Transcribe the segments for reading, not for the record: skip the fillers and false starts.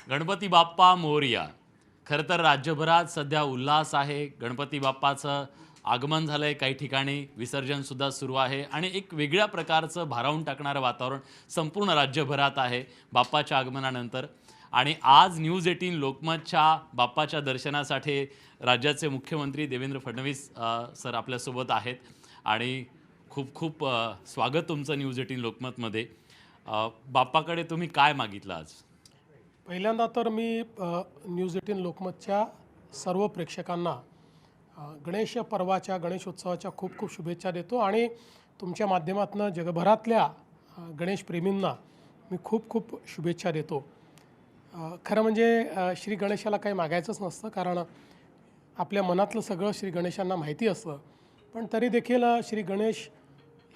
गणपती बाप्पा मोरया. खरं तर राज्यभरात सध्या उल्हास आहे. गणपती बाप्पाचं आगमन झालंय, काही ठिकाणी विसर्जन सुद्धा सुरू आहे आणि एक वेगळ्या प्रकारचं भारावून टाकणारं वातावरण संपूर्ण राज्यभरात आहे बाप्पाच्या आगमनानंतर. आणि आज न्यूज 18 लोकमतच्या बाप्पाच्या दर्शनासाठी राज्याचे मुख्यमंत्री देवेंद्र फडणवीस सर आपल्यासोबत आहेत आणि खूप खूप स्वागत तुमचं न्यूज 18 लोकमतमध्ये. बाप्पाकडे तुम्ही काय मागितलं आज? पहिल्यांदा तर मी न्यूज 18 लोकमतच्या सर्व प्रेक्षकांना गणेश पर्वाच्या गणेशोत्सवाच्या खूप खूप शुभेच्छा देतो आणि तुमच्या माध्यमातून जगभरातल्या गणेशप्रेमींना मी खूप खूप शुभेच्छा देतो. खरं म्हणजे श्री गणेशाला काही मागायचंच नसतं, कारण आपल्या मनातलं सगळं श्री गणेशांना माहिती असतं. पण तरी देखील श्री गणेश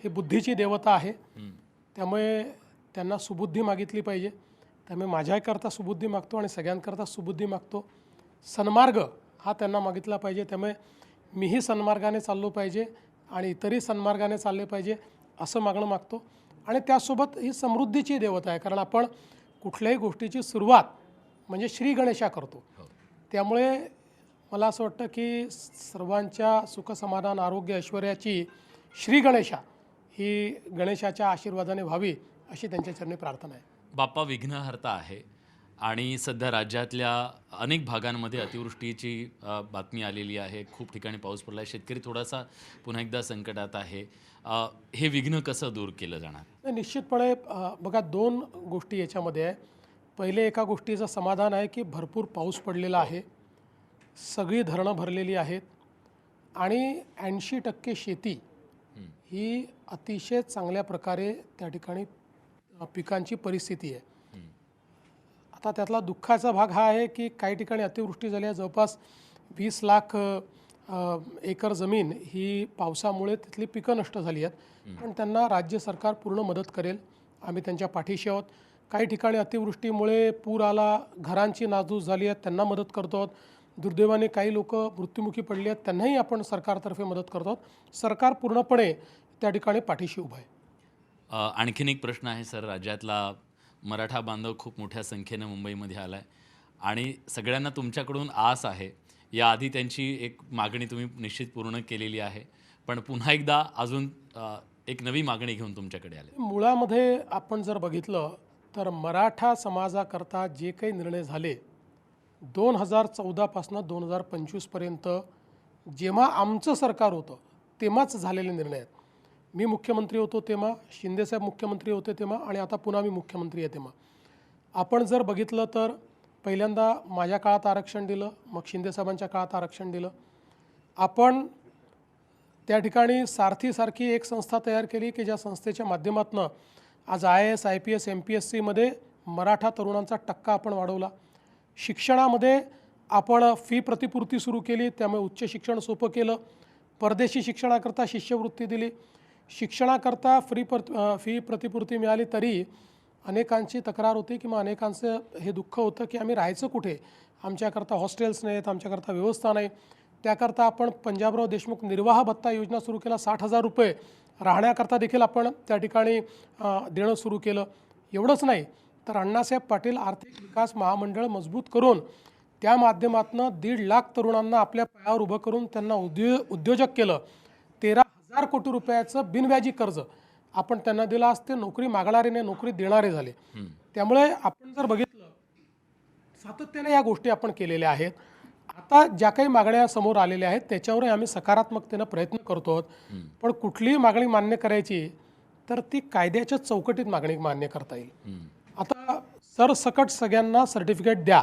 ही बुद्धीची देवता आहे, त्यामुळे त्यांना सुबुद्धी मागितली पाहिजे. त्यामुळे माझ्याकरता सुबुद्धी मागतो आणि सगळ्यांकरता सुबुद्धी मागतो. सन्मार्ग हा त्यांना मागितला पाहिजे, त्यामुळे मीही सन्मार्गाने चाललो पाहिजे आणि इतरही सन्मार्गाने चालले पाहिजे असं मागणं मागतो. आणि त्यासोबत ही समृद्धीची देवता आहे, कारण आपण कुठल्याही गोष्टीची सुरुवात म्हणजे श्री गणेशा करतो. त्यामुळे मला असं वाटतं की सर्वांच्या सुखसमाधान आरोग्य ऐश्वर्याची श्री गणेशा ही गणेशाच्या आशीर्वादाने व्हावी अशी त्यांच्या चरणी प्रार्थना आहे. बाप्पा विघ्नहर्ता आहे आणि सध्या राज्यातल्या अनेक भागांमध्ये अतिवृष्टीची बातमी आलेली आहे. खूप ठिकाणी पाऊस पडला आहे. शेतकरी थोडासा पुन्हा एकदा संकटात आहे. हे विघ्न कसं दूर केलं जाणार? निश्चितपणे बघा, दोन गोष्टी याच्यामध्ये आहे. पहिले एका गोष्टीचं समाधान आहे की भरपूर पाऊस पडलेला आहे, सगळी धरणं भरलेली आहेत आणि 80% शेती ही अतिशय चांगल्या प्रकारे त्या ठिकाणी पिकांची परिस्थिती आहे. आता त्यातला दुःखाचा भाग हा आहे की काही ठिकाणी अतिवृष्टी झाली आहे. जवळपास 20 लाख एकर जमीन ही पावसामुळे तिथली पिकं नष्ट झाली आहेत, पण त्यांना राज्य सरकार पूर्ण मदत करेल. आम्ही त्यांच्या पाठीशी आहोत. काही ठिकाणी अतिवृष्टीमुळे पूर आला, घरांची नासधूस झाली आहे, त्यांना मदत करतो आहोत. दुर्दैवाने काही लोक मृत्युमुखी पडली आहेत, त्यांनाही आपण सरकारतर्फे मदत करतो आहोत. सरकार पूर्णपणे त्या ठिकाणी पाठीशी उभं आहे. आणखीन एक प्रश्न आहे सर. राज्यातला मराठा बांधव खूप मोठ्या संख्येनं मुंबईमध्ये आला आहे आणि सगळ्यांना तुमच्याकडून आस आहे. याआधी त्यांची एक मागणी तुम्ही निश्चित पूर्ण केलेली आहे, पण पुन्हा एकदा अजून एक नवी मागणी घेऊन तुमच्याकडे आले. मुळामध्ये आपण जर बघितलं तर मराठा समाजाकरता जे काही निर्णय झाले 2014 पासून 2025पर्यंत जेव्हा आमचं सरकार होतं तेव्हाच झालेले निर्णय आहेत. मी मुख्यमंत्री होतो तेव्हा, शिंदेसाहेब मुख्यमंत्री होते तेव्हा आणि आता पुन्हा मी मुख्यमंत्री आहे तेव्हा. आपण जर बघितलं तर पहिल्यांदा माझ्या काळात आरक्षण दिलं, मग शिंदेसाहेबांच्या काळात आरक्षण दिलं. आपण त्या ठिकाणी सारथीसारखी एक संस्था तयार केली की ज्या संस्थेच्या माध्यमातून आज IAS IPS MPSCमध्ये मराठा तरुणांचा टक्का आपण वाढवला. शिक्षणामध्ये आपण फी प्रतिपूर्ती सुरू केली, त्यामुळे उच्च शिक्षण सोपं केलं. परदेशी शिक्षणाकरता शिष्यवृत्ती दिली. शिक्षणाकरता फी प्रतिपूर्ती मिळाली तरी अनेकांची तक्रार होती किंवा अनेकांचं हे दुःख होतं की आम्ही राहायचं कुठे, आमच्याकरता हॉस्टेल्स नाहीत, आमच्याकरता व्यवस्था नाही. त्याकरता आपण पंजाबराव देशमुख निर्वाह भत्ता योजना सुरू केला. 60,000 रुपये राहण्याकरता देखील आपण त्या ठिकाणी देणं सुरू केलं. एवढंच नाही तर अण्णासाहेब पाटील आर्थिक विकास महामंडळ मजबूत करून त्या माध्यमातून 1.5 लाख तरुणांना आपल्या पायावर उभं करून त्यांना उद्योजक केलं. 13,000 कोटी रुपयाचं बिनव्याजी कर्ज आपण त्यांना दिलं. आज ते नोकरी मागणारे नोकरी देणारे झाले. त्यामुळे आपण जर बघितलं सातत्याने या गोष्टी आपण केलेल्या आहेत. आता ज्या काही मागण्या समोर आलेल्या आहेत त्याच्यावरही आम्ही सकारात्मकतेनं प्रयत्न करतो आहोत. पण कुठलीही मागणी मान्य करायची तर ती कायद्याच्या चौकटीत मागणी मान्य करता येईल. आता सरसकट सगळ्यांना सर्टिफिकेट द्या,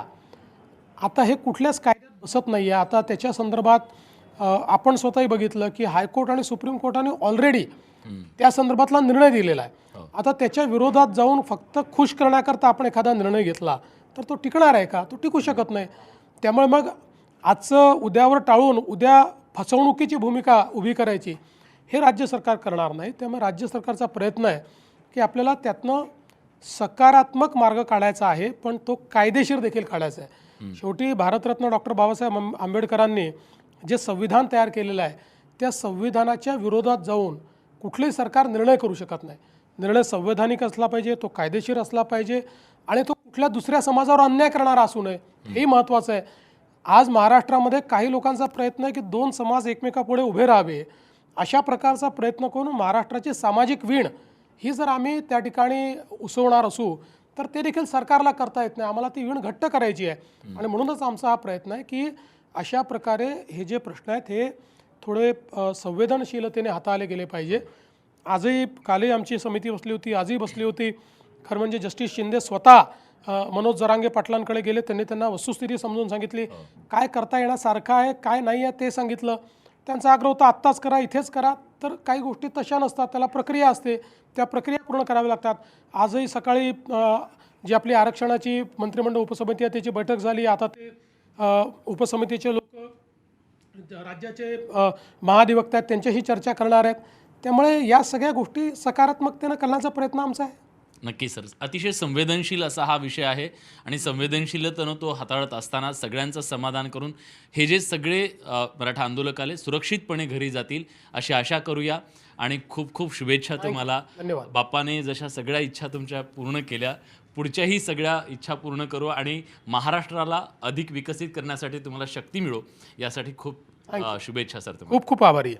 आता हे कुठल्याच कायद्यात बसत नाही आहे. आता त्याच्या संदर्भात आपण स्वतःही बघितलं की हायकोर्ट आणि सुप्रीम कोर्टाने ऑलरेडी त्या संदर्भातला निर्णय दिलेला आहे. आता त्याच्या विरोधात जाऊन फक्त खुश करण्याकरता आपण एखादा निर्णय घेतला तर तो टिकणार आहे का? तो टिकू शकत नाही. त्यामुळे मग आजचं उद्यावर टाळून उद्या फसवणुकीची भूमिका उभी करायची हे राज्य सरकार करणार नाही. त्यामुळे राज्य सरकारचा प्रयत्न आहे की आपल्याला त्यातनं सकारात्मक मार्ग काढायचा आहे, पण तो कायदेशीर देखील काढायचा आहे. शेवटी भारतरत्न डॉक्टर बाबासाहेब आंबेडकरांनी जे संविधान तयार केलेलं आहे त्या संविधानाच्या विरोधात जाऊन कुठलेही सरकार निर्णय करू शकत नाही. निर्णय संवैधानिक असला पाहिजे, तो कायदेशीर असला पाहिजे आणि तो कुठल्या दुसऱ्या समाजावर अन्याय करणारा असू नये, हेही महत्त्वाचं आहे. आज महाराष्ट्रामध्ये काही लोकांचा प्रयत्न आहे की दोन समाज एकमेकापुढे उभे राहावे, अशा प्रकारचा प्रयत्न करून महाराष्ट्राची सामाजिक वीण ही जर आम्ही त्या ठिकाणी उसवणार असू तर ते देखील सरकारला करता येत नाही. आम्हाला ती वीण घट्ट करायची आहे आणि म्हणूनच आमचा हा प्रयत्न आहे की अशा प्रकारे हे जे प्रश्न आहेत हे थोडे संवेदनशीलतेने हाताळले गेले पाहिजे. आजही कालही आमची समिती बसली होती, आजही बसली होती. खरं म्हणजे जस्टिस शिंदे स्वतः मनोज जरांगे पाटलांकडे गेले, त्यांनी त्यांना वस्तुस्थिती समजून सांगितली, काय करता येण्यासारखं आहे काय नाही आहे ते सांगितलं. त्यांचा आग्रह होता आत्ताच करा, इथेच करा. तर काही गोष्टी तशा नसतात, त्याला प्रक्रिया असते, त्या प्रक्रिया पूर्ण कराव्या लागतात. आजही सकाळी जी आपली आरक्षणाची मंत्रिमंडळ उपसमिती आहे त्याची बैठक झाली. आता ते उपसमितीचे लोक राज्याचे महाधिवक्ता आहेत त्यांच्याशी चर्चा करणार आहेत. त्यामुळे या सगळ्या गोष्टी सकारात्मकतेनं करण्याचा प्रयत्न आमचा आहे. नक्की सर, अतिशय संवेदनशील असा हा विषय आहे आणि संवेदनशीलतेनं तो हाताळत असताना सगळ्यांचं समाधान करून हे जे सगळे मराठा आंदोलक आले सुरक्षितपणे घरी जातील अशी आशा करूया. आणि खूप खूप शुभेच्छा तुम्हाला. धन्यवाद. बाप्पाने जशा सगळ्या इच्छा तुमच्या पूर्ण केल्या, पुढच्याही सगळ्या इच्छा पूर्ण करू आणि महाराष्ट्राला अधिक विकसित करण्यासाठी तुम्हाला शक्ती मिळो यासाठी खूप शुभेच्छा सर तुम्हाला. खूप खूप आभारी आहे.